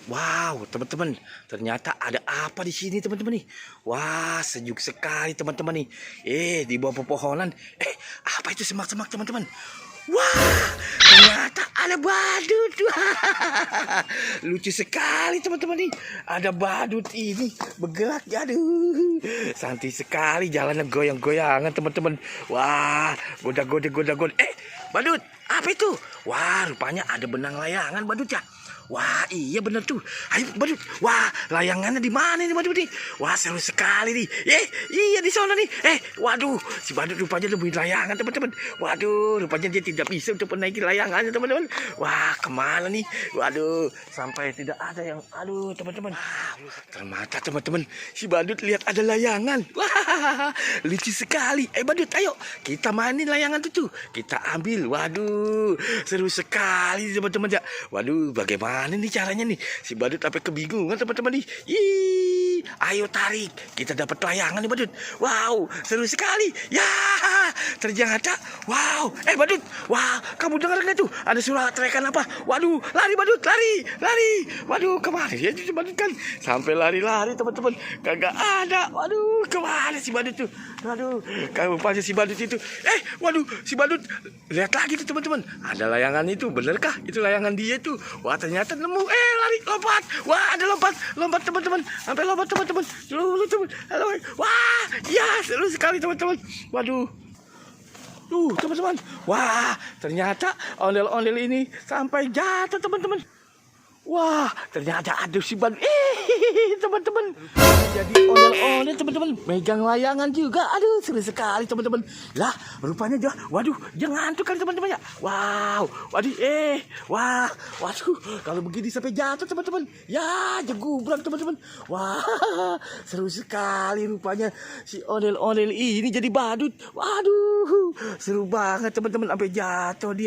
Wow, teman-teman, ternyata ada apa di sini, teman-teman nih? Wah, sejuk sekali, teman-teman nih. Di bawah pepohonan. Apa itu semak-semak, teman-teman? Wah, ternyata ada badut. Wah, lucu sekali, teman-teman nih. Ada badut ini bergerak. Aduh, santai sekali, jalannya goyang-goyangan, teman-teman. Wah, goda-goda. Badut, apa itu? Wah, rupanya ada benang layangan, badut ya. Wah, iya bener tuh. Ayo badut. Wah, layangannya di mana nih badut nih? Wah, seru sekali nih. Iya di sana nih. Waduh, si badut rupanya nemuin layangan, teman-teman. Waduh, rupanya dia tidak bisa untuk menaiki layangannya, teman-teman. Wah, kemana nih? Waduh, sampai tidak ada yang. Aduh, teman-teman. Ternyata teman-teman, si badut lihat ada layangan. Wah, lucu sekali. Badut, ayo kita mainin layangan itu tuh. Kita ambil. Waduh, seru sekali teman-teman ya. Waduh, bagaimana nih caranya nih? Si badut sampai kebingungan teman-teman nih. Ayo tarik. Kita dapat layangan nih badut. Wow, seru sekali. Ya, ternyata. Wow, badut. Wah, kamu dengar nggak tuh? Ada suara teriakan apa? Waduh, lari badut, lari. Waduh, kemana ya si badut kan? Sampai lari-lari teman-teman. Kagak ada. Waduh, kemana si badut tuh? Waduh, kamu pasti si badut itu. Waduh, si badut. Lihat lagi tuh teman-teman. Ada layangan itu, benerkah? Itu layangan dia tuh. Wah, ternyata nemu. Lari, lompat. Wah, ada lompat teman-teman. Sampai lompat teman-teman. Lu teman. Halo. Wah, ya seru sekali teman-teman. Waduh. Tuh, teman-teman. Wah, ternyata ondel-ondel ini sampai jatuh, teman-teman. Wah, ternyata ada si ban. Teman-teman. Jadi ondel-ondel, teman-teman. Megang layangan juga. Aduh, seru sekali, teman-teman. Lah, rupanya dia. Waduh, dia ngantuk kali, teman-teman ya. Wow. Waduh, waduh. Kalau begini sampai jatuh, teman-teman. Ya, jegubrak, teman-teman. Wah, seru sekali rupanya si ondel-ondel ini jadi badut. Waduh, seru banget, teman-teman. Sampai jatuh dia.